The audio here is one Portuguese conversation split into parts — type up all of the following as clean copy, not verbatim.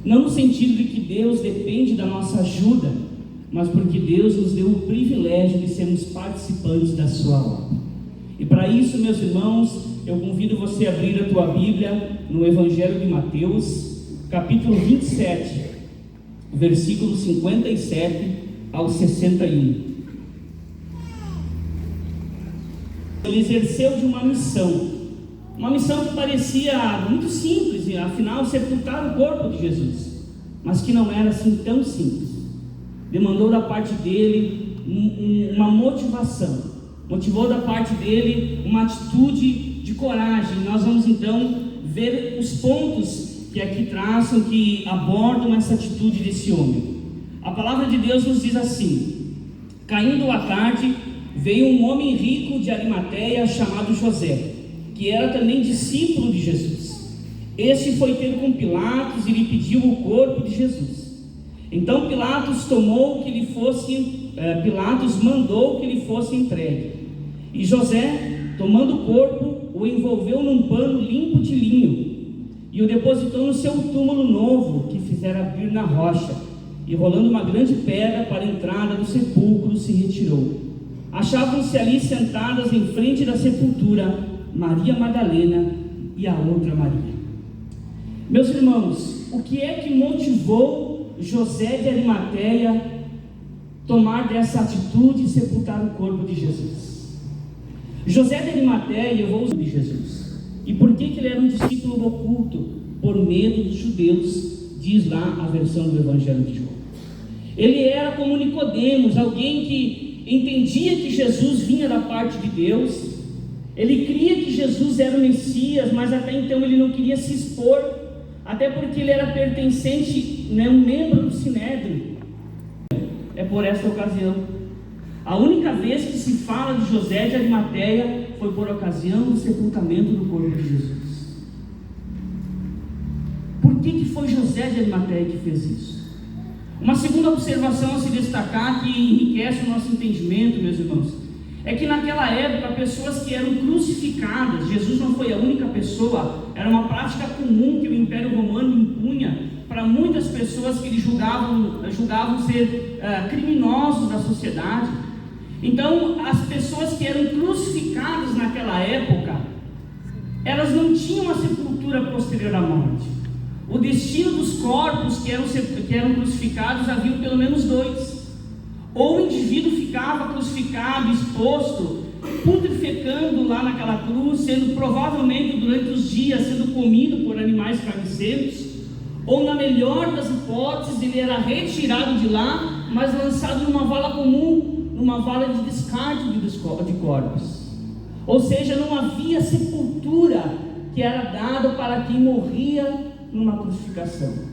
Não no sentido de que Deus depende da nossa ajuda, mas porque Deus nos deu o privilégio de sermos participantes da sua obra. E para isso, meus irmãos, eu convido você a abrir a tua Bíblia no Evangelho de Mateus, capítulo 27, versículos 57 ao 61. Ele exerceu de uma missão que parecia muito simples, afinal, sepultar o corpo de Jesus, mas que não era assim tão simples. Demandou da parte dele uma motivação, motivou da parte dele uma atitude de coragem. Nós vamos então ver os pontos que aqui traçam, que abordam essa atitude desse homem. A palavra de Deus nos diz assim: caindo a tarde, veio um homem rico de Arimateia chamado José, que era também discípulo de Jesus. Este foi ter com Pilatos e lhe pediu o corpo de Jesus. Então Pilatos mandou que lhe fosse entregue. E José, tomando o corpo, o envolveu num pano limpo de linho e o depositou no seu túmulo novo, que fizera abrir na rocha, e rolando uma grande pedra para a entrada do sepulcro, se retirou. Achavam-se ali sentadas em frente da sepultura Maria Madalena e a outra Maria. Meus irmãos, o que é que motivou José de Arimateia tomar dessa atitude e sepultar o corpo de Jesus? José de Arimateia levou o de Jesus. E por que ele era um discípulo oculto? Por medo dos judeus, diz lá a versão do Evangelho de João. Ele era como Nicodemos, alguém que entendia que Jesus vinha da parte de Deus. Ele cria que Jesus era o Messias, mas até então ele não queria se expor, até porque ele era pertencente, um membro do Sinédrio. É por essa ocasião. A única vez que se fala de José de Arimateia foi por ocasião do sepultamento do corpo de Jesus. Por que foi José de Arimateia que fez isso? Uma segunda observação a se destacar, que enriquece o nosso entendimento, meus irmãos, é que naquela época, pessoas que eram crucificadas, Jesus não foi a única pessoa, era uma prática comum que o Império Romano impunha para muitas pessoas que eles julgavam ser criminosos da sociedade. Então, as pessoas que eram crucificadas naquela época, elas não tinham a sepultura posterior à morte. O destino dos corpos que eram crucificados, havia pelo menos dois. Ou o indivíduo ficava crucificado, exposto, putrefacando lá naquela cruz, sendo provavelmente durante os dias sendo comido por animais carniceiros, ou na melhor das hipóteses ele era retirado de lá, mas lançado numa vala comum, numa vala de descarte de corpos. Ou seja, não havia sepultura que era dada para quem morria numa crucificação.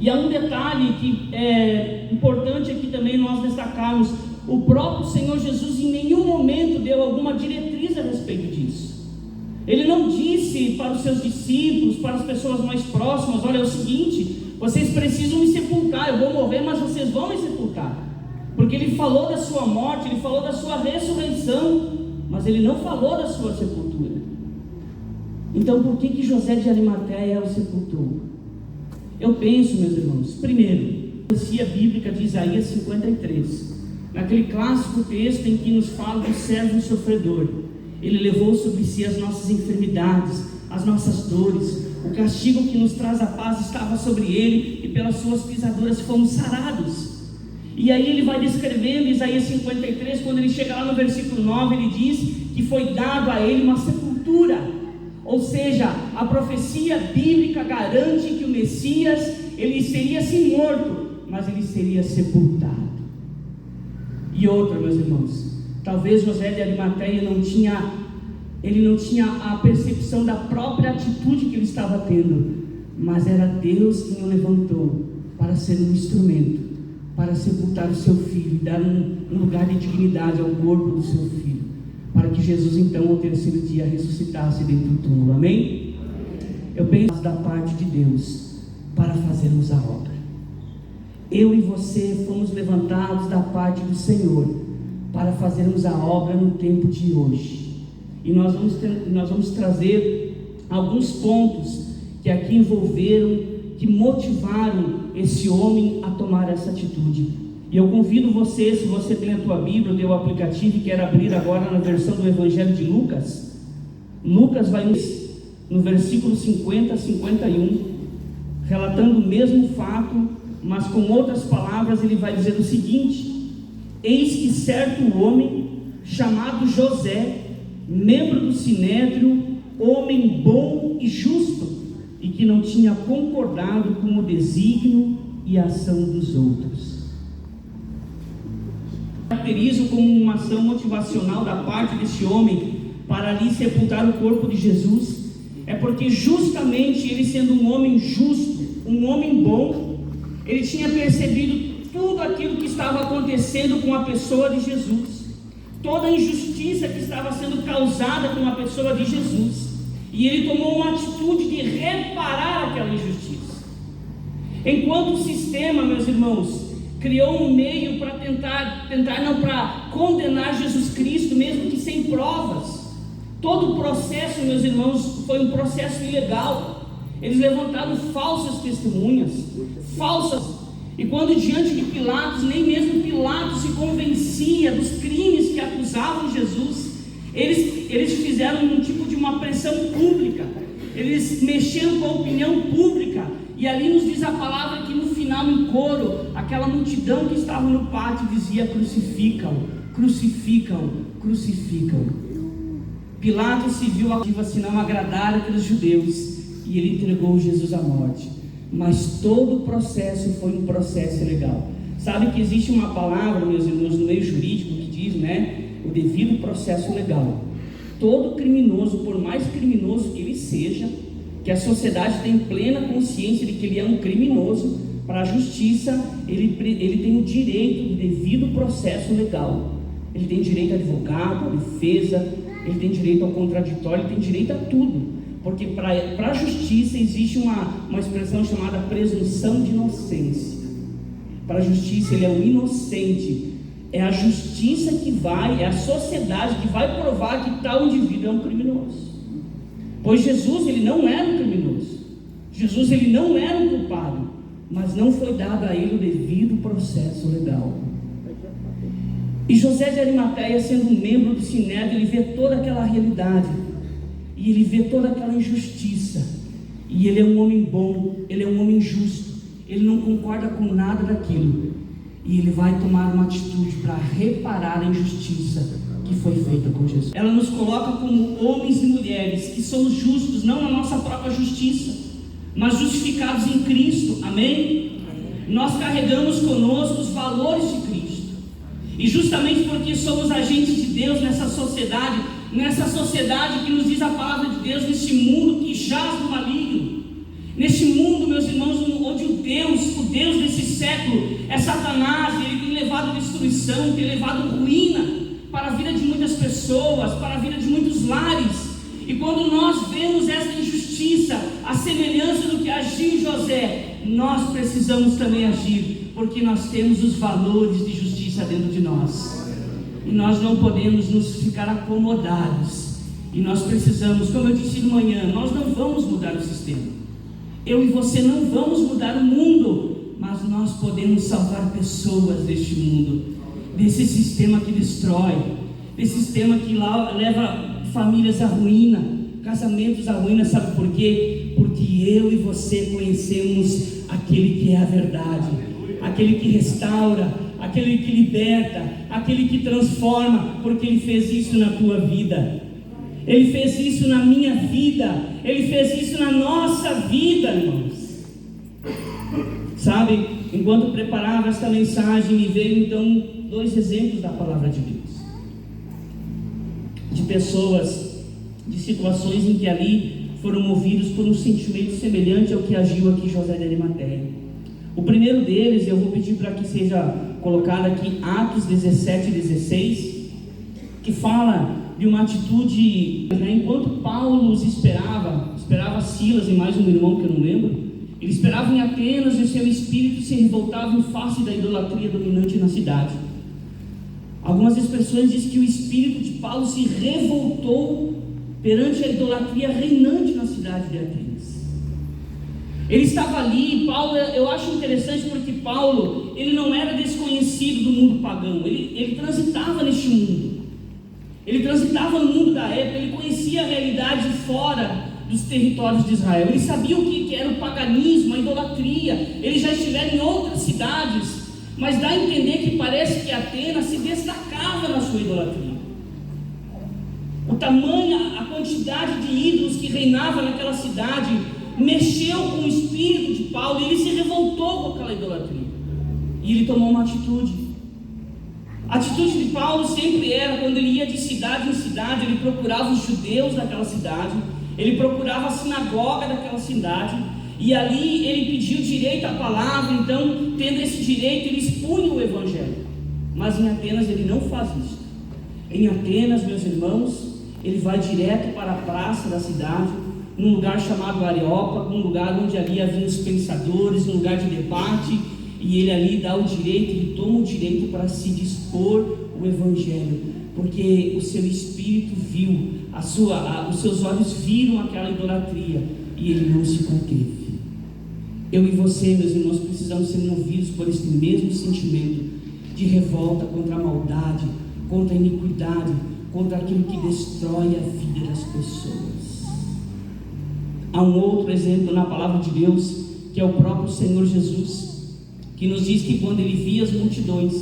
E há um detalhe que é importante aqui também nós destacarmos: o próprio Senhor Jesus em nenhum momento deu alguma diretriz a respeito disso. Ele não disse para os seus discípulos, para as pessoas mais próximas: olha, é o seguinte, vocês precisam me sepultar, eu vou morrer, mas vocês vão me sepultar. Porque ele falou da sua morte, ele falou da sua ressurreição, mas ele não falou da sua sepultura. Então por que José de Arimateia o sepultou? Eu penso, meus irmãos, primeiro, a profecia bíblica de Isaías 53, naquele clássico texto em que nos fala do servo sofredor. Ele levou sobre si as nossas enfermidades, as nossas dores, o castigo que nos traz a paz estava sobre ele, e pelas suas pisaduras fomos sarados. E aí ele vai descrevendo Isaías 53, quando ele chega lá no versículo 9, ele diz que foi dado a ele uma sepultura. Ou seja, a profecia bíblica garante que o Messias, ele seria sim morto, mas ele seria sepultado. E outra, meus irmãos, talvez José de Arimateia não tinha a percepção da própria atitude que ele estava tendo, mas era Deus que o levantou para ser um instrumento, para sepultar o seu filho, dar um lugar de dignidade ao corpo do seu filho, para que Jesus então ao terceiro dia ressuscitasse dentro do túmulo. Amém? Eu penso da parte de Deus para fazermos a obra. Eu e você fomos levantados da parte do Senhor para fazermos a obra no tempo de hoje. E nós vamos trazer alguns pontos que aqui envolveram que motivaram esse homem a tomar essa atitude. E eu convido você, se você tem a tua Bíblia, o teu aplicativo e quer abrir agora na versão do Evangelho de Lucas. Lucas vai no versículo 50 a 51, relatando o mesmo fato, mas com outras palavras ele vai dizer o seguinte: eis que certo homem chamado José, membro do Sinédrio, homem bom e justo, e que não tinha concordado com o desígnio e a ação dos outros. Caracterizo como uma ação motivacional da parte desse homem para ali sepultar o corpo de Jesus, é porque justamente ele, sendo um homem justo, um homem bom, ele tinha percebido tudo aquilo que estava acontecendo com a pessoa de Jesus, toda a injustiça que estava sendo causada com a pessoa de Jesus, e ele tomou uma atitude de reparar aquela injustiça. Enquanto o sistema, meus irmãos, criou um meio para para condenar Jesus Cristo, mesmo que sem provas. Todo o processo, meus irmãos, foi um processo ilegal. Eles levantaram falsas testemunhas, e quando diante de Pilatos, nem mesmo Pilatos se convencia dos crimes que acusavam Jesus, eles fizeram um tipo de uma pressão pública, eles mexeram com a opinião pública, e ali nos diz a palavra que no final, em coro, aquela multidão que estava no pátio dizia: crucificam, crucificam, crucificam. Pilatos se viu se não agradar aqueles judeus, e ele entregou Jesus à morte. Mas todo o processo foi um processo legal. Sabe que existe uma palavra, meus irmãos, no meio jurídico que diz, o devido processo legal. Todo criminoso, por mais criminoso que ele seja, que a sociedade tem plena consciência de que ele é um criminoso, para a justiça ele tem o direito do devido processo legal. Ele tem direito a advogado, a defesa, ele tem direito ao contraditório, ele tem direito a tudo. Porque para a justiça existe uma expressão chamada presunção de inocência. Para a justiça ele é um inocente. É a justiça que é a sociedade que vai provar que tal indivíduo é um criminoso. Pois Jesus, ele não era um criminoso. Jesus, ele não era um culpado. Mas não foi dado a ele o devido processo legal. E José de Arimateia, sendo um membro do Sinédrio, ele vê toda aquela realidade. E ele vê toda aquela injustiça. E ele é um homem bom, ele é um homem justo. Ele não concorda com nada daquilo. E ele vai tomar uma atitude para reparar a injustiça que foi feita com Jesus. Ela nos coloca como homens e mulheres que somos justos, não na nossa própria justiça, mas justificados em Cristo. Amém? Nós carregamos conosco os valores de Cristo. E justamente porque somos agentes de Deus nessa sociedade que nos diz a palavra de Deus, nesse mundo que jaz no maligno, nesse mundo, meus irmãos, onde o Deus desse século é Satanás, e ele tem levado destruição, tem levado ruína para a vida de muitas pessoas, para a vida de muitos lares. E quando nós vemos essa injustiça, a semelhança do que agiu José, nós precisamos também agir, porque nós temos os valores de justiça dentro de nós. E nós não podemos nos ficar acomodados. E nós precisamos, como eu disse de manhã, nós não vamos mudar o sistema. Eu e você não vamos mudar o mundo, mas nós podemos salvar pessoas deste mundo, desse sistema que destrói, desse sistema que leva famílias à ruína, casamentos à ruína. Sabe por quê? Porque eu e você conhecemos aquele que é a verdade, aquele que restaura, aquele que liberta, aquele que transforma, porque ele fez isso na tua vida, ele fez isso na minha vida, ele fez isso na nossa vida, irmãos. Sabe, enquanto preparava esta mensagem, me veio então 2 exemplos da palavra de Deus, de pessoas, de situações em que ali foram movidos por um sentimento semelhante ao que agiu aqui José de Arimateia. O primeiro deles, eu vou pedir para que seja colocado aqui Atos 17 e 16, que fala de uma atitude, enquanto Paulo os esperava Silas e mais um irmão que eu não lembro, ele esperava em Atenas e o seu espírito se revoltava em face da idolatria dominante na cidade. Algumas expressões dizem que o espírito de Paulo se revoltou perante a idolatria reinante na cidade de Atenas. Ele estava ali. Paulo, eu acho interessante porque Paulo, ele não era desconhecido do mundo pagão, ele transitava neste mundo, ele transitava no mundo da época, ele conhecia a realidade fora dos territórios de Israel, ele sabia o que era o paganismo, a idolatria. Ele já estivera em outras cidades, mas dá a entender que parece que Atenas se destacava na sua idolatria. O tamanho, a quantidade de ídolos que reinava naquela cidade mexeu com o espírito de Paulo, e ele se revoltou com aquela idolatria, e ele tomou uma atitude. A atitude de Paulo sempre era, quando ele ia de cidade em cidade, ele procurava os judeus daquela cidade, ele procurava a sinagoga daquela cidade, e ali ele pediu direito à palavra. Então, tendo esse direito, ele expunha o evangelho. Mas em Atenas ele não faz isso. Em Atenas, meus irmãos, ele vai direto para a praça da cidade, num lugar chamado Areópago, um lugar onde ali havia os pensadores, um lugar de debate, e ele ali dá o direito, ele toma o direito para se dispor o evangelho, porque o seu espírito viu, os seus olhos viram aquela idolatria, e ele não se conteve. Eu e você, meus irmãos, precisamos ser movidos por esse mesmo sentimento de revolta contra a maldade, contra a iniquidade, contra aquilo que destrói a vida das pessoas. Há um outro exemplo na palavra de Deus, que é o próprio Senhor Jesus, que nos diz que quando ele via as multidões,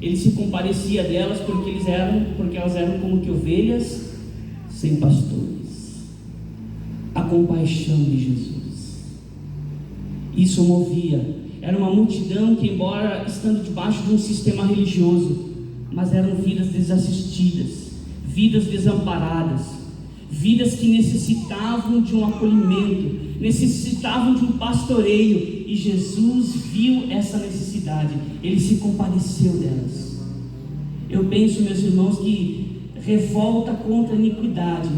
ele se compadecia delas, porque elas eram como que ovelhas sem pastores. A compaixão de Jesus, isso movia. Era uma multidão que, embora estando debaixo de um sistema religioso, mas eram vidas desassistidas, vidas desamparadas, vidas que necessitavam de um acolhimento, necessitavam de um pastoreio, e Jesus viu essa necessidade, ele se compadeceu delas. Eu penso, meus irmãos, que revolta contra a iniquidade,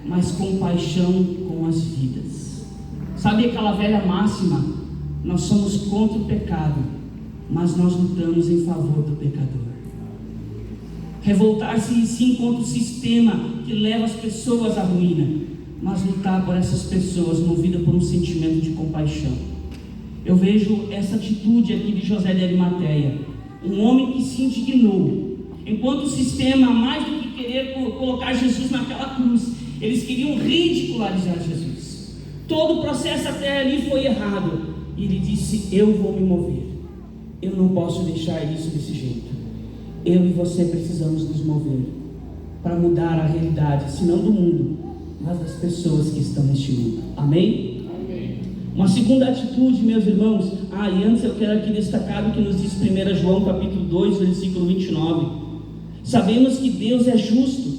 mas compaixão com as vidas. Sabe aquela velha máxima? Nós somos contra o pecado, mas nós lutamos em favor do pecador. Revoltar-se sim contra o sistema que leva as pessoas à ruína, mas lutar por essas pessoas movida por um sentimento de compaixão. Eu vejo essa atitude aqui de José de Arimateia, um homem que se indignou, enquanto o sistema, mais do que querer colocar Jesus naquela cruz, eles queriam ridicularizar Jesus. Todo o processo até ali foi errado, e ele disse: eu vou me mover, eu não posso deixar isso desse jeito. Eu e você precisamos nos mover para mudar a realidade, se não do mundo, mas das pessoas que estão neste mundo. Amém? Amém. Uma segunda atitude, meus irmãos, e antes eu quero aqui destacar o que nos diz 1 João capítulo 2, versículo 29. Sabemos que Deus é justo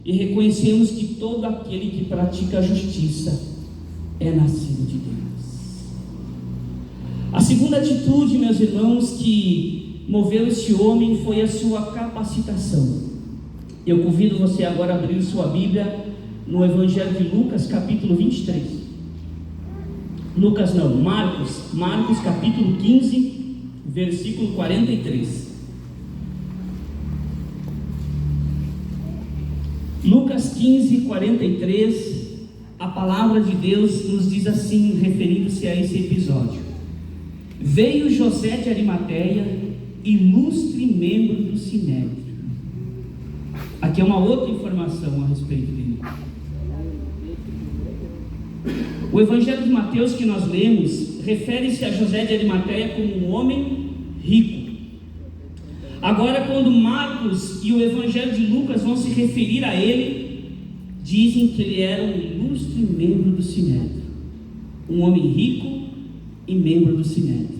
e reconhecemos que todo aquele que pratica a justiça é nascido de Deus. A segunda atitude, meus irmãos, que moveu esse homem foi a sua capacitação. Eu convido você agora a abrir sua Bíblia no Evangelho de Lucas, capítulo 23. Marcos capítulo 15, versículo 43. Lucas 15, 43, a palavra de Deus nos diz assim, referindo-se a esse episódio: veio José de Arimateia, ilustre membro do Sinédrio. Aqui é uma outra informação a respeito dele. O Evangelho de Mateus que nós lemos refere-se a José de Arimateia como um homem rico. Agora, quando Marcos e o Evangelho de Lucas vão se referir a ele, dizem que ele era um ilustre membro do Sinédrio, um homem rico e membro do Sinédrio.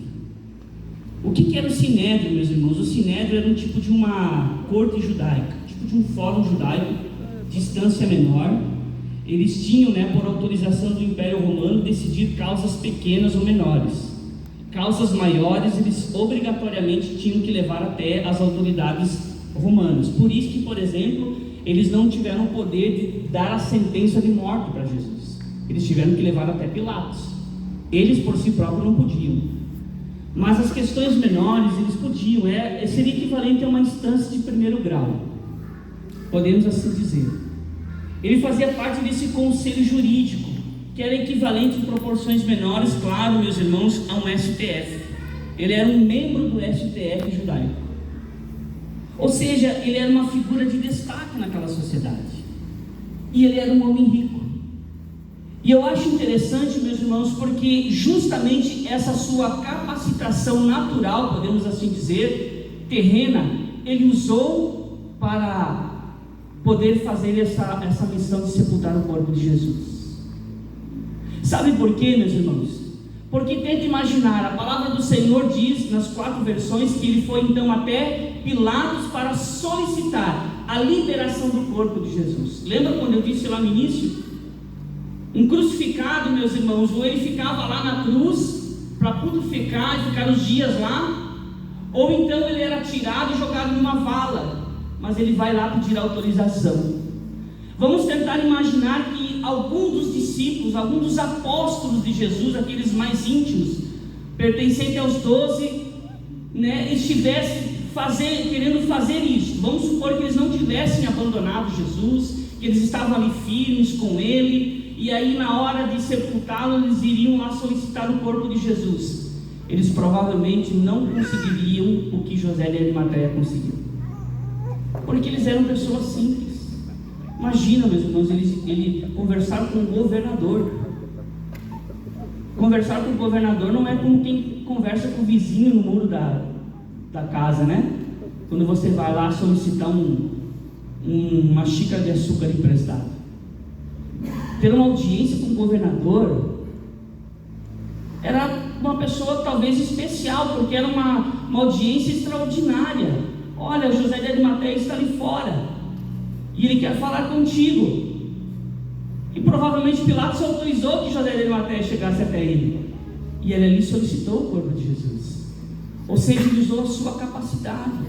O que era o Sinédrio, meus irmãos? O Sinédrio era um tipo de uma corte judaica, tipo de um fórum judaico, distância menor. Eles tinham, por autorização do Império Romano, decidir causas pequenas ou menores. Causas maiores, eles obrigatoriamente tinham que levar até as autoridades romanas. Por isso que, por exemplo, eles não tiveram o poder de dar a sentença de morte para Jesus. Eles tiveram que levar até Pilatos. Eles por si próprios não podiam. Mas as questões menores, eles podiam. Seria equivalente a uma instância de primeiro grau, podemos assim dizer. Ele fazia parte desse conselho jurídico, que era equivalente em proporções menores, claro, meus irmãos, a um STF. Ele era um membro do STF judaico. Ou seja, ele era uma figura de destaque naquela sociedade. E ele era um homem rico. E eu acho interessante, meus irmãos, porque justamente essa sua capacitação natural, podemos assim dizer, terrena, ele usou para poder fazer essa missão de sepultar o corpo de Jesus. Sabe por quê, meus irmãos? Porque tenta imaginar, a palavra do Senhor diz nas 4 versões que ele foi então até Pilatos para solicitar a liberação do corpo de Jesus. Lembra quando eu disse lá no início? Um crucificado, meus irmãos, ou ele ficava lá na cruz para purificar e ficar os dias lá, ou então ele era tirado e jogado numa vala, mas ele vai lá pedir autorização. Vamos tentar imaginar que algum dos discípulos, algum dos apóstolos de Jesus, aqueles mais íntimos, pertencentes aos 12, estivesse querendo fazer isso. Vamos supor que eles não tivessem abandonado Jesus, que eles estavam ali firmes com ele, e aí na hora de sepultá-lo, eles iriam lá solicitar o corpo de Jesus. Eles provavelmente não conseguiriam o que José de Arimateia conseguiu, porque eles eram pessoas simples. Imagina, meus irmãos, ele conversar com o governador. Conversar com o governador não é como quem conversa com o vizinho no muro da casa, né? Quando você vai lá solicitar uma xícara de açúcar emprestado. Ter uma audiência com o governador era uma pessoa talvez especial, porque era uma audiência extraordinária. Olha, José de Arimateia está ali fora e ele quer falar contigo. E provavelmente Pilatos autorizou que José de Arimateia chegasse até ele, e ele ali solicitou o corpo de Jesus. Ou seja, ele usou a sua capacidade.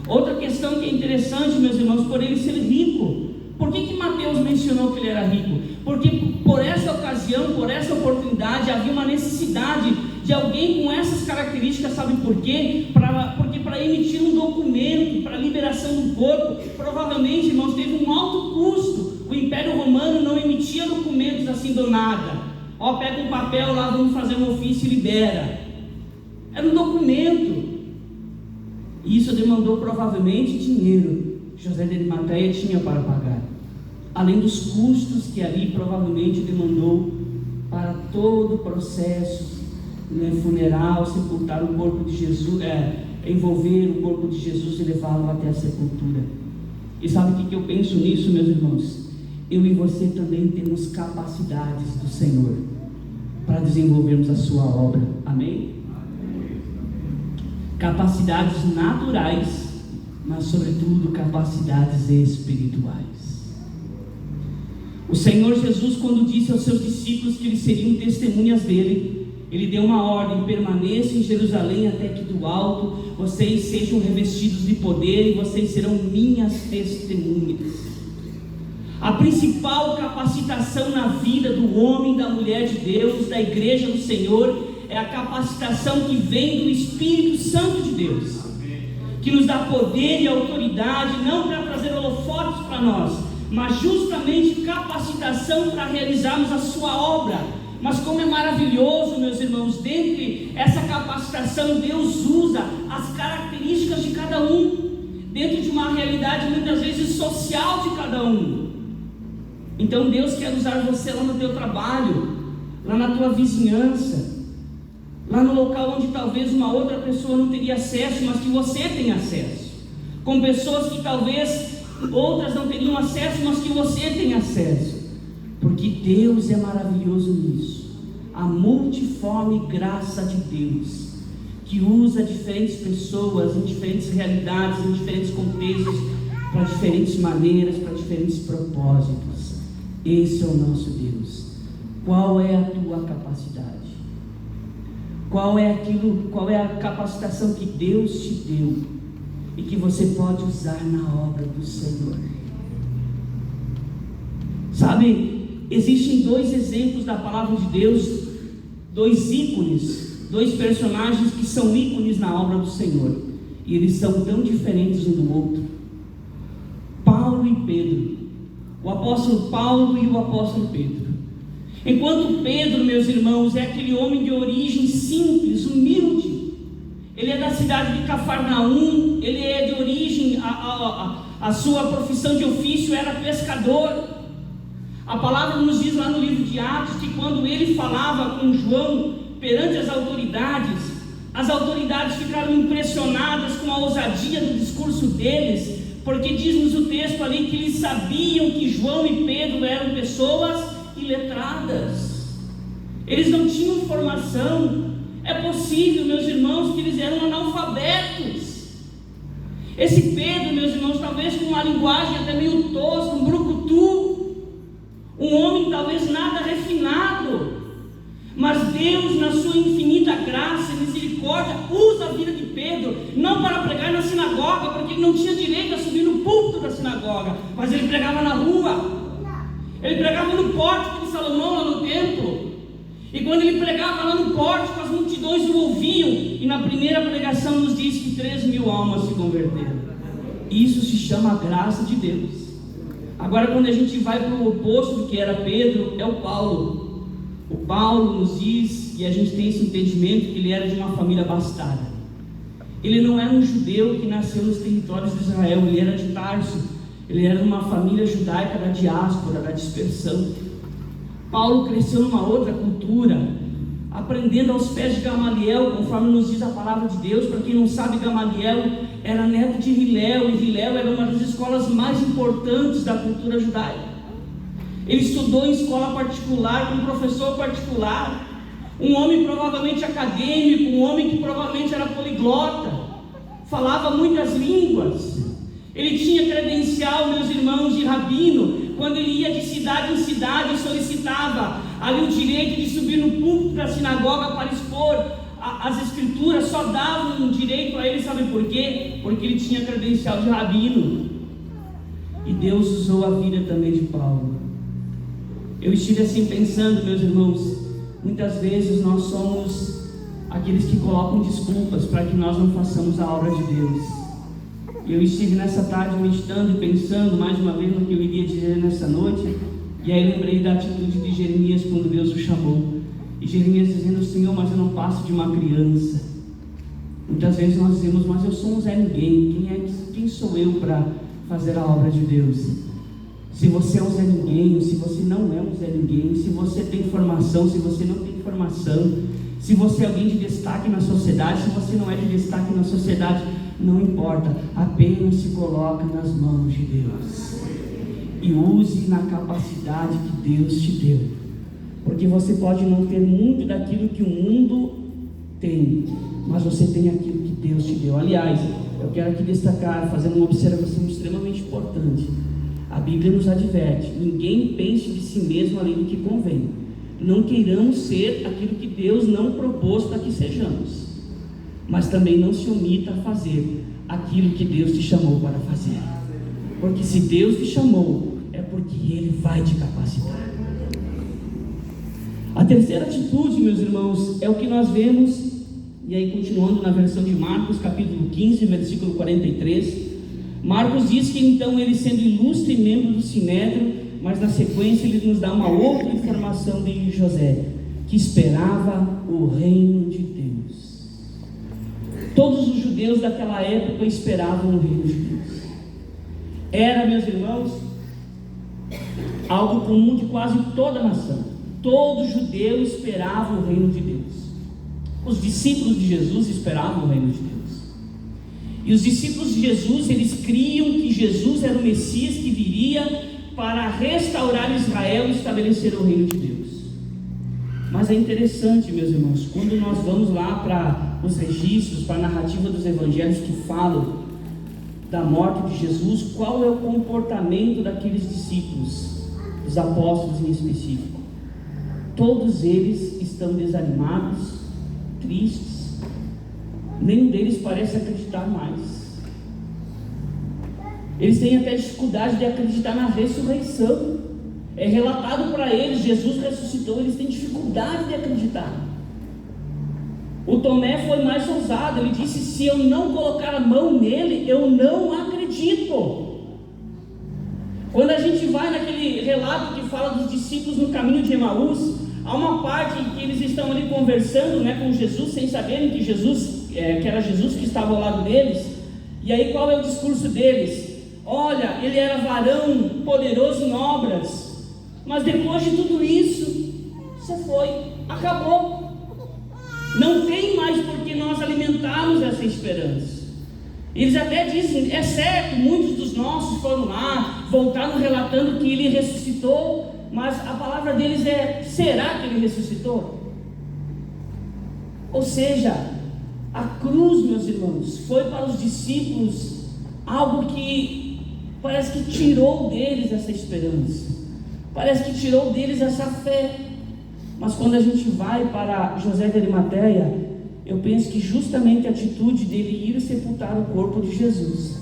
Outra questão que é interessante, meus irmãos, por ele ser rico. Por que Mateus mencionou que ele era rico? Porque por essa ocasião, por essa oportunidade, havia uma necessidade de alguém com essas características. Sabe por quê? Porque para emitir um documento para a liberação do corpo, provavelmente, irmãos, teve um alto custo. O Império Romano não emitia documentos assim do nada. Pega um papel lá, vamos fazer um ofício e libera. Era um documento. E isso demandou provavelmente dinheiro. José de Arimateia tinha para pagar, além dos custos que ali provavelmente demandou para todo o processo funeral, sepultar o corpo de Jesus, envolver o corpo de Jesus e levá-lo até a sepultura. E sabe o que eu penso nisso, meus irmãos? Eu e você também temos capacidades do Senhor para desenvolvermos a sua obra. Amém? Capacidades naturais, mas sobretudo capacidades espirituais. O Senhor Jesus, quando disse aos seus discípulos que eles seriam testemunhas dele, ele deu uma ordem: permaneçam em Jerusalém até que do alto vocês sejam revestidos de poder, e vocês serão minhas testemunhas. A principal capacitação na vida do homem, da mulher de Deus, da igreja do Senhor, é a capacitação que vem do Espírito Santo de Deus, que nos dá poder e autoridade, não para trazer holofotes para nós, mas justamente capacitação para realizarmos a sua obra. Mas como é maravilhoso, meus irmãos, dentre essa capacitação, Deus usa as características de cada um, dentro de uma realidade muitas vezes social de cada um. Então Deus quer usar você lá no teu trabalho, lá na tua vizinhança, lá no local onde talvez uma outra pessoa não teria acesso, mas que você tem acesso, com pessoas que talvez outras não teriam acesso, mas que você tem acesso, porque Deus é maravilhoso nisso. A multiforme graça de Deus, que usa diferentes pessoas, em diferentes realidades, em diferentes contextos, para diferentes maneiras, para diferentes propósitos. Esse é o nosso Deus. Qual é a tua capacidade? Qual é a capacitação que Deus te deu e que você pode usar na obra do Senhor? Sabe, existem 2 exemplos da palavra de Deus, 2 ícones, 2 personagens que são ícones na obra do Senhor, e eles são tão diferentes um do outro: Paulo e Pedro, o apóstolo Paulo e o apóstolo Pedro. Enquanto Pedro, meus irmãos, é aquele homem de origem simples, humilde. Ele é da cidade de Cafarnaum, ele é de origem, a sua profissão de ofício era pescador. A palavra nos diz lá no livro de Atos que quando ele falava com João perante as autoridades ficaram impressionadas com a ousadia do discurso deles, porque diz-nos o texto ali que eles sabiam que João e Pedro eram pessoas iletradas, eles não tinham formação. É possível, meus irmãos, que eles eram analfabetos. Esse Pedro, meus irmãos, talvez com uma linguagem até meio tosca, um brucutu, um homem talvez nada refinado, mas Deus, na sua infinita graça e misericórdia, usa a vida de Pedro, não para pregar na sinagoga, porque ele não tinha direito a subir no púlpito da sinagoga, mas ele pregava na rua, ele pregava no pórtico de Salomão, lá no templo. E quando ele pregava lá no pórtico, as multidões o ouviam, e na primeira pregação nos diz que 3.000 almas se converteram. Isso se chama a graça de Deus. Agora, quando a gente vai para o oposto do que era Pedro, é o Paulo. O Paulo nos diz, e a gente tem esse entendimento, que ele era de uma família abastada. Ele não era um judeu que nasceu nos territórios de Israel, ele era de Tarso. Ele era de uma família judaica da diáspora, da dispersão. Paulo cresceu numa outra cultura, aprendendo aos pés de Gamaliel, conforme nos diz a palavra de Deus. Para quem não sabe, Gamaliel era neto de Hilel, e Hilel era uma das escolas mais importantes da cultura judaica. Ele estudou em escola particular, com um professor particular, um homem provavelmente acadêmico, um homem que provavelmente era poliglota, falava muitas línguas. Ele tinha credencial, meus irmãos, de rabino. Quando ele ia de cidade em cidade, solicitava ali o direito de subir no púlpito da sinagoga para expor as escrituras. Só davam direito a ele, sabe por quê? Porque ele tinha credencial de rabino. E Deus usou a vida também de Paulo. Eu estive assim pensando, meus irmãos, muitas vezes nós somos aqueles que colocam desculpas para que nós não façamos a obra de Deus. Eu estive nessa tarde meditando e pensando mais uma vez no que eu iria dizer nessa noite, e aí lembrei da atitude de Jeremias quando Deus o chamou. E Jeremias dizendo: Senhor, mas eu não passo de uma criança. Muitas vezes nós dizemos: mas eu sou um Zé Ninguém, quem sou eu para fazer a obra de Deus? Se você é um Zé Ninguém, se você não é um Zé Ninguém, se você tem formação, se você não tem formação, se você é alguém de destaque na sociedade, se você não é de destaque na sociedade, não importa, apenas se coloca nas mãos de Deus e use na capacidade que Deus te deu, porque você pode não ter muito daquilo que o mundo tem, mas você tem aquilo que Deus te deu. Aliás, eu quero aqui destacar, fazendo uma observação extremamente importante. A Bíblia nos adverte: ninguém pense de si mesmo além do que convém. Não queiramos ser aquilo que Deus não propôs para que sejamos, mas também não se omita a fazer aquilo que Deus te chamou para fazer, porque se Deus te chamou, é porque Ele vai te capacitar. A terceira atitude, meus irmãos, é o que nós vemos, e aí continuando na versão de Marcos, capítulo 15, versículo 43, Marcos diz que então ele, sendo ilustre membro do Sinédrio, mas na sequência ele nos dá uma outra informação de José, que esperava o reino de Deus. Todos os judeus daquela época esperavam o reino de Deus. Era, meus irmãos, algo comum de quase toda a nação. Todo judeu esperava o reino de Deus. Os discípulos de Jesus esperavam o reino de Deus. E os discípulos de Jesus, eles criam que Jesus era o Messias que viria para restaurar Israel e estabelecer o reino de Deus. Mas é interessante, meus irmãos, quando nós vamos lá para os registros, para a narrativa dos evangelhos que falam da morte de Jesus, qual é o comportamento daqueles discípulos, dos apóstolos em específico? Todos eles estão desanimados, tristes, nenhum deles parece acreditar mais. Eles têm até dificuldade de acreditar na ressurreição. É relatado para eles: Jesus ressuscitou, eles têm dificuldade de acreditar. O Tomé foi mais ousado, ele disse: se eu não colocar a mão nele, eu não acredito. Quando a gente vai naquele relato que fala dos discípulos no caminho de Emaús, há uma parte em que eles estão ali conversando, né, com Jesus, sem saberem que que era Jesus que estava ao lado deles. E aí qual é o discurso deles? Olha, ele era varão poderoso em obras, mas depois de tudo isso, você foi, acabou. Não tem mais por que nós alimentarmos essa esperança. Eles até dizem, é certo, muitos dos nossos foram lá, voltaram relatando que ele ressuscitou, mas a palavra deles é, será que ele ressuscitou? Ou seja, a cruz, meus irmãos, foi para os discípulos algo que parece que tirou deles essa esperança, parece que tirou deles essa fé. Mas quando a gente vai para José de Arimateia, eu penso que justamente a atitude dele ir sepultar o corpo de Jesus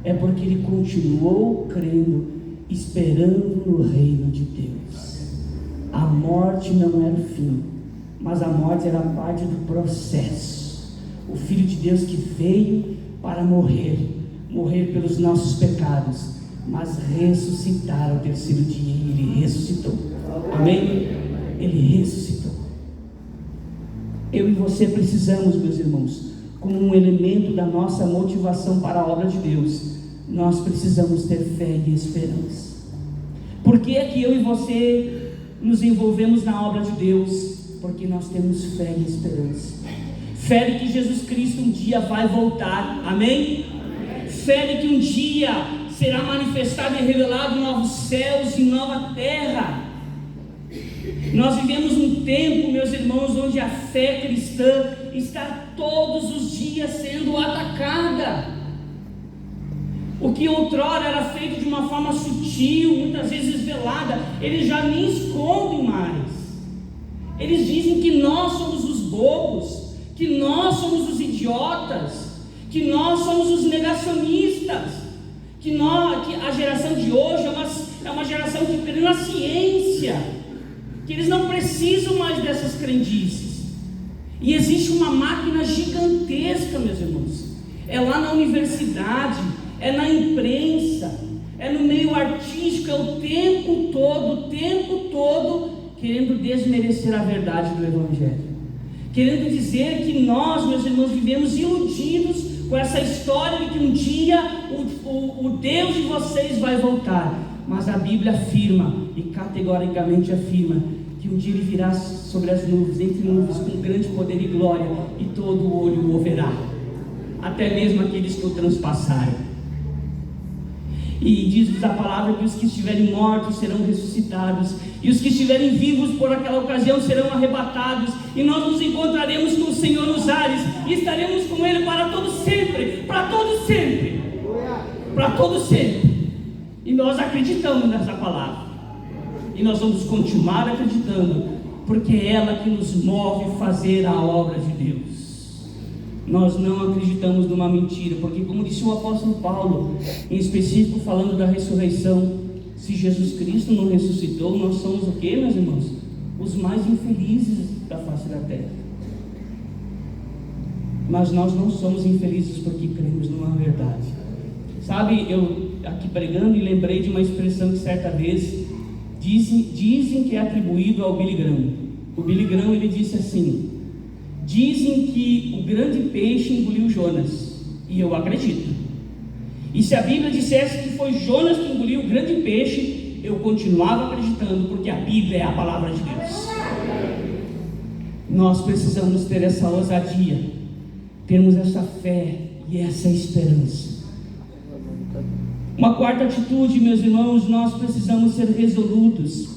é porque ele continuou crendo, esperando no reino de Deus. A morte não era o fim, mas a morte era parte do processo. O Filho de Deus que veio para morrer pelos nossos pecados, mas ressuscitar ao terceiro dia, e ele ressuscitou. Amém? Ele ressuscitou. Eu e você precisamos, meus irmãos, como um elemento da nossa motivação para a obra de Deus, nós precisamos ter fé e esperança. Por que é que eu e você nos envolvemos na obra de Deus? Porque nós temos fé e esperança. Fé de que Jesus Cristo um dia vai voltar, amém? Fé de que um dia será manifestado e revelado novos céus e nova terra. Nós vivemos um tempo, meus irmãos, onde a fé cristã está todos os dias sendo atacada. O que outrora era feito de uma forma sutil, muitas vezes velada, eles já nem escondem mais. Eles dizem que nós somos os bobos, que nós somos os idiotas, que nós somos os negacionistas, que a geração de hoje é uma geração que crê na ciência, que eles não precisam mais dessas crendices. E existe uma máquina gigantesca, meus irmãos, é lá na universidade, é na imprensa, é no meio artístico, é o tempo todo querendo desmerecer a verdade do Evangelho, querendo dizer que nós, meus irmãos, vivemos iludidos com essa história de que um dia o Deus de vocês vai voltar. Mas a Bíblia afirma, e categoricamente afirma, que um dia ele virá sobre as nuvens, entre nuvens, com grande poder e glória, e todo olho o verá, até mesmo aqueles que o transpassaram. E diz-nos a palavra que os que estiverem mortos serão ressuscitados, e os que estiverem vivos por aquela ocasião serão arrebatados, e nós nos encontraremos com o Senhor nos ares, e estaremos com Ele para todo sempre, para todo sempre, para todo sempre. E nós acreditamos nessa palavra, e nós vamos continuar acreditando, porque é ela que nos move a fazer a obra de Deus. Nós não acreditamos numa mentira, porque como disse o apóstolo Paulo, em específico falando da ressurreição, se Jesus Cristo não ressuscitou, nós somos o que, meus irmãos? Os mais infelizes da face da terra. Mas nós não somos infelizes porque cremos numa verdade. Sabe, eu aqui pregando e lembrei de uma expressão que certa vez dizem que é atribuído ao Billy Graham. O Billy Graham, ele disse assim: dizem que o grande peixe engoliu Jonas, e eu acredito. E se a Bíblia dissesse que foi Jonas que engoliu o grande peixe, eu continuava acreditando, porque a Bíblia é a palavra de Deus. Nós precisamos ter essa ousadia, termos essa fé e essa esperança. Uma quarta atitude, meus irmãos, nós precisamos ser resolutos.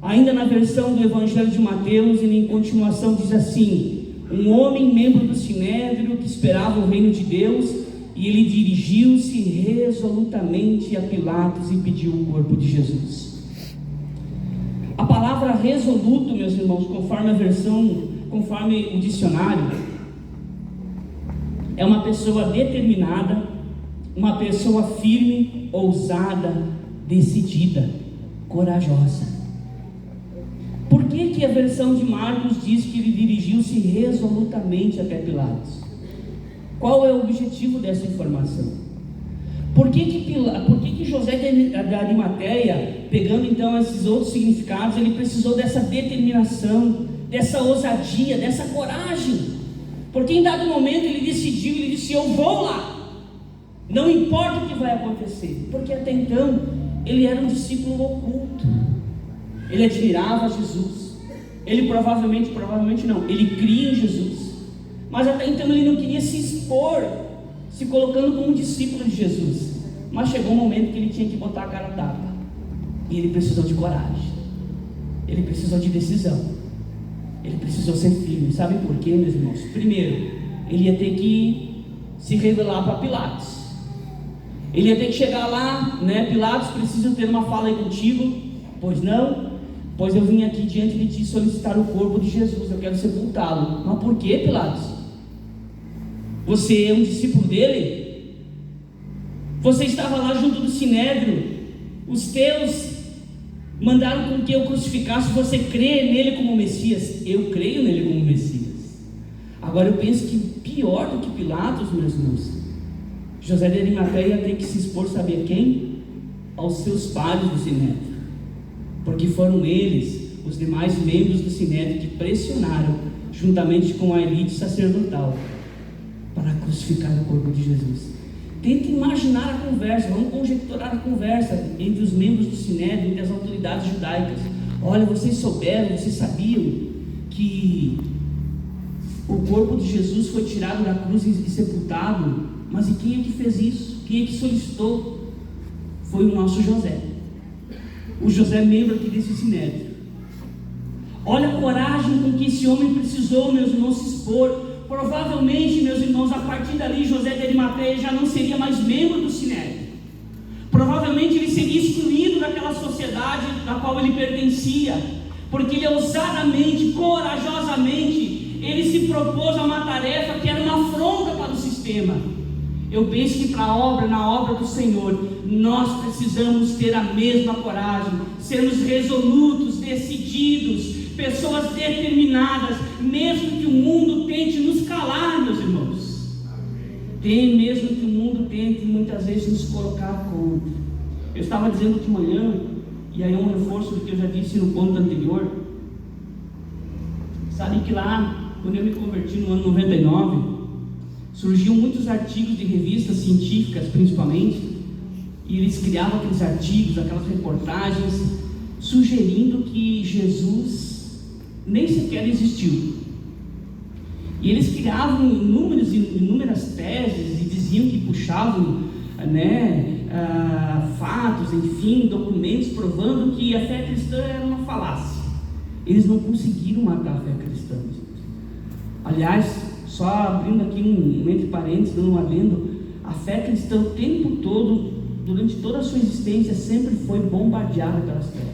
Ainda na versão do Evangelho de Mateus, e em continuação diz assim: um homem membro do Sinédrio que esperava o reino de Deus, e ele dirigiu-se resolutamente a Pilatos e pediu o corpo de Jesus. A palavra resoluto, meus irmãos, conforme a versão, conforme o dicionário, é uma pessoa determinada, uma pessoa firme, ousada, decidida, corajosa. Por que a versão de Marcos diz que ele dirigiu-se resolutamente até Pilatos? Qual é o objetivo dessa informação? Por que José de Arimateia, pegando então esses outros significados, ele precisou dessa determinação, dessa ousadia, dessa coragem? Porque em dado momento ele disse: eu vou lá, não importa o que vai acontecer. Porque até então ele era um discípulo oculto, ele admirava Jesus, ele provavelmente não, ele cria em Jesus, mas até então ele não queria se expor, se colocando como um discípulo de Jesus. Mas chegou um momento que ele tinha que botar a cara a tapa, e ele precisou de coragem, ele precisou de decisão, ele precisou ser firme. Sabe por quê, meus irmãos? Primeiro, ele ia ter que se revelar para Pilatos, ele ia ter que chegar lá, né? Pilatos, preciso ter uma fala aí contigo. Pois não? Pois eu vim aqui diante de ti solicitar o corpo de Jesus, eu quero sepultá-lo. Mas por que, Pilatos? Você é um discípulo dele? Você estava lá junto do Sinédrio, os teus mandaram com que eu crucificasse. Você crê nele como Messias? Eu creio nele como Messias. Agora eu penso que pior do que Pilatos, meus irmãos, José de Arimateia tem que se expor, sabe a quem? Aos seus pares do Sinédrio, porque foram eles, os demais membros do Sinédrio, que pressionaram, juntamente com a elite sacerdotal, para crucificar o corpo de Jesus. Tenta imaginar a conversa, vamos conjecturar a conversa entre os membros do Sinédrio, entre as autoridades judaicas. Olha, vocês souberam, vocês sabiam que o corpo de Jesus foi tirado da cruz e sepultado? Mas e quem é que fez isso? Quem é que solicitou? Foi o nosso José. O José, membro aqui desse Sinédrio. Olha a coragem com que esse homem precisou, meus irmãos, se expor. Provavelmente, meus irmãos, a partir dali José de Arimateia já não seria mais membro do Sinédrio. Provavelmente ele seria excluído daquela sociedade a qual ele pertencia, porque ele ousadamente, corajosamente, ele se propôs a uma tarefa que era uma afronta para o sistema. Eu penso que na obra do Senhor, nós precisamos ter a mesma coragem, sermos resolutos, decididos, pessoas determinadas, mesmo que o mundo tente nos calar, meus irmãos. Mesmo que o mundo tente muitas vezes nos colocar contra. Eu estava dizendo de manhã, e aí é um reforço do que eu já disse no ponto anterior. Sabe que lá, quando eu me converti no ano 99, surgiam muitos artigos de revistas científicas, principalmente, e eles criavam aqueles artigos, aquelas reportagens, sugerindo que Jesus nem sequer existiu. E eles criavam inúmeras teses e diziam que puxavam, fatos, enfim, documentos provando que a fé cristã era uma falácia. Eles não conseguiram matar a fé cristã. Aliás, só abrindo aqui entre parênteses, dando um adendo, a fé cristã o tempo todo, durante toda a sua existência, sempre foi bombardeada pelas trevas,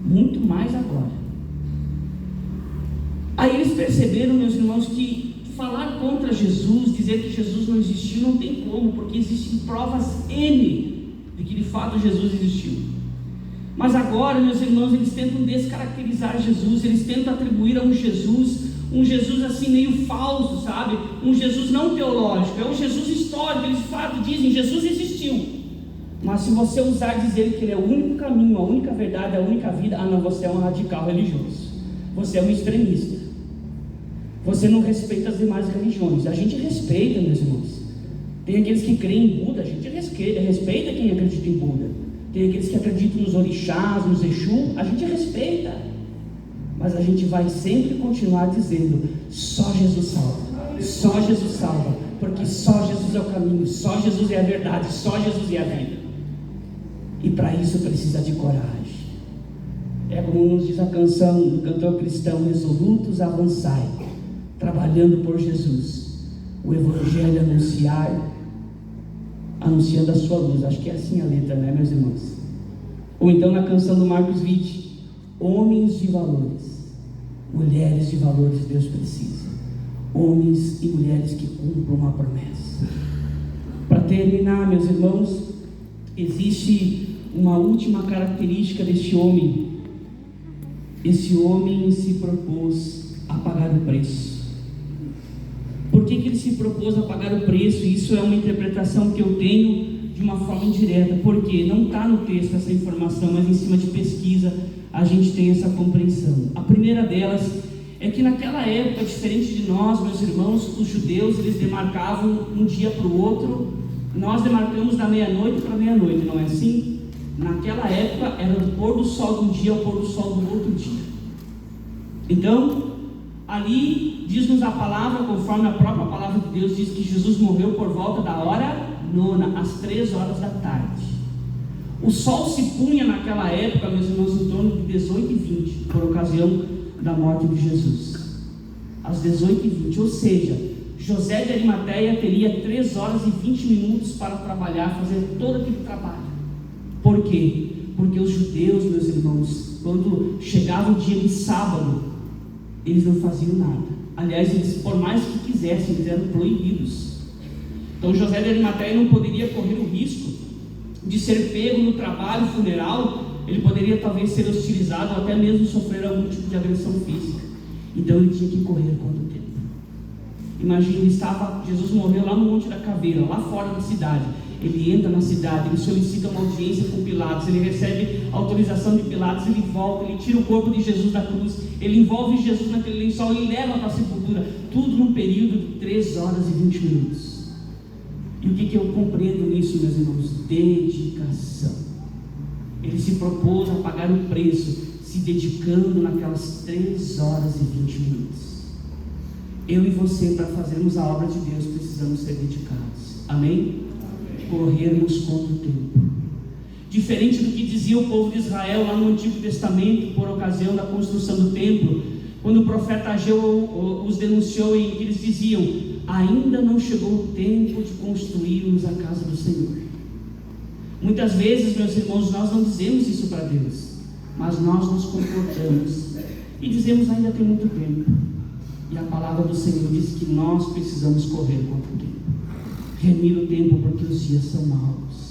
muito mais agora. Aí eles perceberam, meus irmãos, que falar contra Jesus, dizer que Jesus não existiu, não tem como, porque existem provas N de que de fato Jesus existiu. Mas agora, meus irmãos, eles tentam descaracterizar Jesus, eles tentam atribuir a um Jesus assim meio falso, sabe? Um Jesus não teológico, é um Jesus histórico. Eles de fato dizem, Jesus existiu, mas se você usar dizer que ele é o único caminho, a única verdade, a única vida, não, você é um radical religioso, você é um extremista, você não respeita as demais religiões. A gente respeita, meus irmãos. Tem aqueles que creem em Buda, a gente respeita quem acredita em Buda. Tem aqueles que acreditam nos orixás, nos Exu, a gente respeita. Mas a gente vai sempre continuar dizendo, só Jesus salva, só Jesus salva, porque só Jesus é o caminho, só Jesus é a verdade, só Jesus é a vida. E para isso precisa de coragem. É como nos diz a canção do cantor cristão, resolutos avançai, trabalhando por Jesus, o evangelho anunciando a sua luz. Acho que é assim a letra, né, meus irmãos? Ou então na canção do Marcos Witt, homens de valores, mulheres de valores, Deus precisa, homens e mulheres que cumpram a promessa. Para terminar, meus irmãos, existe uma última característica deste homem. Esse homem se propôs a pagar o preço. Por que ele se propôs a pagar o preço? Isso é uma interpretação que eu tenho de uma forma indireta, porque não está no texto essa informação, mas em cima de pesquisa a gente tem essa compreensão. A primeira delas é que naquela época, diferente de nós, meus irmãos, os judeus, eles demarcavam um dia para o outro. Nós demarcamos da meia-noite para meia-noite, não é assim? Naquela época era do pôr do sol de um dia ao pôr do sol do outro dia. Então, ali diz-nos a palavra, conforme a própria palavra de Deus diz, que Jesus morreu por volta da hora 9, às 3 horas da tarde. O sol se punha naquela época, meus irmãos, em torno de 18h20, por ocasião da morte de Jesus, às 18h20, ou seja, José de Arimateia teria 3 horas e 20 minutos para trabalhar, fazer todo aquele trabalho. Por quê? Porque os judeus, meus irmãos, quando chegava o dia de sábado, eles não faziam nada. Aliás, eles, por mais que quisessem, eles eram proibidos. Então José de Arimateia não poderia correr o risco de ser pego no trabalho funeral. Ele poderia talvez ser hostilizado ou até mesmo sofrer algum tipo de agressão física. Então ele tinha que correr contra o tempo. Imagina, Jesus morreu lá no Monte da Caveira, lá fora da cidade. Ele entra na cidade, ele solicita uma audiência com Pilatos, ele recebe autorização de Pilatos, ele volta, ele tira o corpo de Jesus da cruz, ele envolve Jesus naquele lençol e leva para a sepultura, tudo num período de 3 horas e 20 minutos. E o que eu compreendo nisso, meus irmãos? Dedicação. Ele se propôs a pagar o preço, se dedicando naquelas 3 horas e 20 minutos. Eu e você, para fazermos a obra de Deus, precisamos ser dedicados. Amém? Corrermos contra o tempo. Diferente do que dizia o povo de Israel lá no Antigo Testamento, por ocasião da construção do templo, quando o profeta Ageu os denunciou, em que eles diziam: ainda não chegou o tempo de construirmos a casa do Senhor. Muitas vezes, meus irmãos, nós não dizemos isso para Deus, mas nós nos comportamos e dizemos: ainda tem muito tempo. E a palavra do Senhor diz que nós precisamos correr contra o tempo, remir o tempo, porque os dias são maus.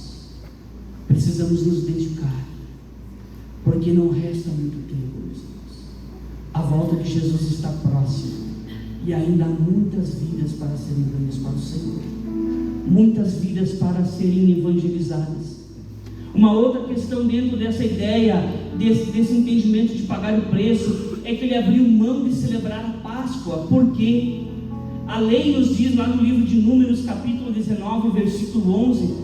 Precisamos nos dedicar, porque não resta muito tempo, meus irmãos. A volta de Jesus está próxima e ainda há muitas vidas para serem ganhas para o Senhor, muitas vidas para serem evangelizadas. Uma outra questão dentro dessa ideia, desse entendimento de pagar o preço, é que ele abriu mão de celebrar a Páscoa. Por quê? A lei nos diz lá no livro de Números, capítulo 19, versículo 11,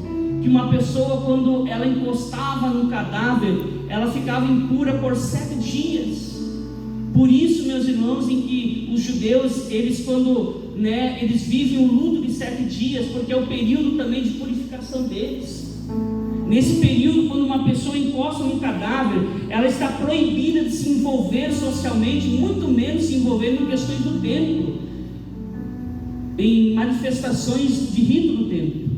que uma pessoa, quando ela encostava no cadáver, ela ficava impura por 7 dias. Por isso, meus irmãos, em que os judeus, eles quando, eles vivem um luto de 7 dias, porque é o período também de purificação deles. Nesse período, quando uma pessoa encosta no cadáver, ela está proibida de se envolver socialmente, muito menos se envolver em questões do templo, em manifestações de rito do templo.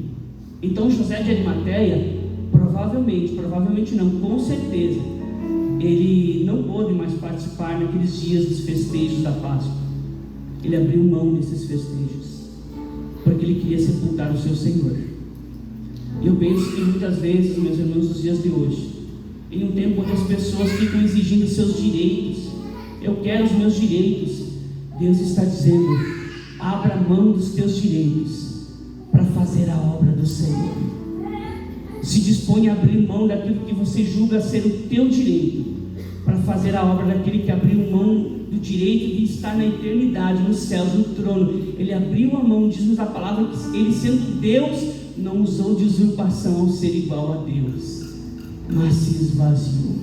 Então José de Arimateia, provavelmente não, com certeza, ele não pôde mais participar naqueles dias dos festejos da Páscoa. Ele abriu mão desses festejos, porque ele queria sepultar o seu Senhor. E eu penso que muitas vezes, meus irmãos, nos dias de hoje, em um tempo onde as pessoas ficam exigindo seus direitos, eu quero os meus direitos, Deus está dizendo: abra mão dos teus direitos para fazer a obra do Senhor. Se dispõe a abrir mão daquilo que você julga ser o teu direito, para fazer a obra daquele que abriu mão do direito de estar na eternidade, nos céus, no trono. Ele abriu a mão, diz-nos a palavra, que ele, sendo Deus, não usou de usurpação ao ser igual a Deus, mas se esvaziou.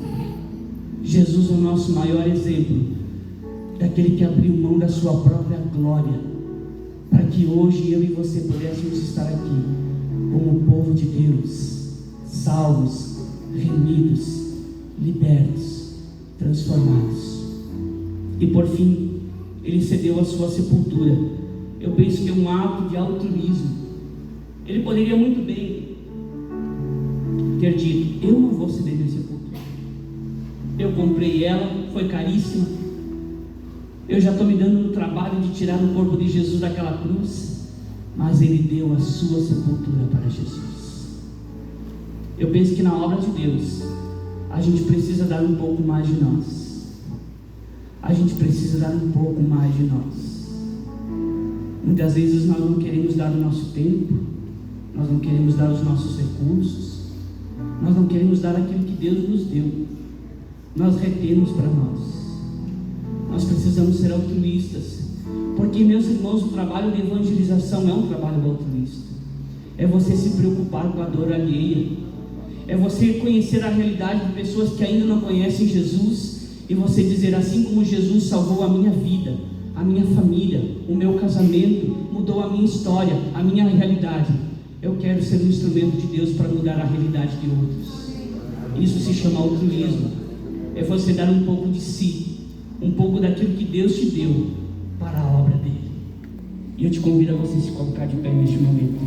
Jesus é o nosso maior exemplo, daquele que abriu mão da sua própria glória, para que hoje eu e você pudéssemos estar aqui como povo de Deus, salvos, remidos, libertos, transformados. E por fim, ele cedeu a sua sepultura. Eu penso que é um ato de altruísmo. Ele poderia muito bem ter dito: eu não vou ceder minha sepultura, eu comprei ela, foi caríssima, eu já estou me dando no trabalho de tirar o corpo de Jesus daquela cruz. Mas ele deu a sua sepultura para Jesus. Eu penso que na obra de Deus a gente precisa dar um pouco mais de nós. A gente precisa dar um pouco mais de nós. Muitas vezes nós não queremos dar o nosso tempo, Nós não queremos dar os nossos recursos. Nós não queremos dar aquilo que Deus nos deu. Nós retemos para nós. Nós precisamos ser altruístas. Porque, meus irmãos, o trabalho de evangelização é um trabalho altruísta. É você se preocupar com a dor alheia. É você conhecer a realidade de pessoas que ainda não conhecem Jesus. E você dizer, assim como Jesus salvou a minha vida, a minha família, o meu casamento, mudou a minha história, a minha realidade, eu quero ser um instrumento de Deus para mudar a realidade de outros. Isso se chama altruísmo. É você dar um pouco de si, um pouco daquilo que Deus te deu para a obra dele. E eu te convido a você se colocar de pé neste momento.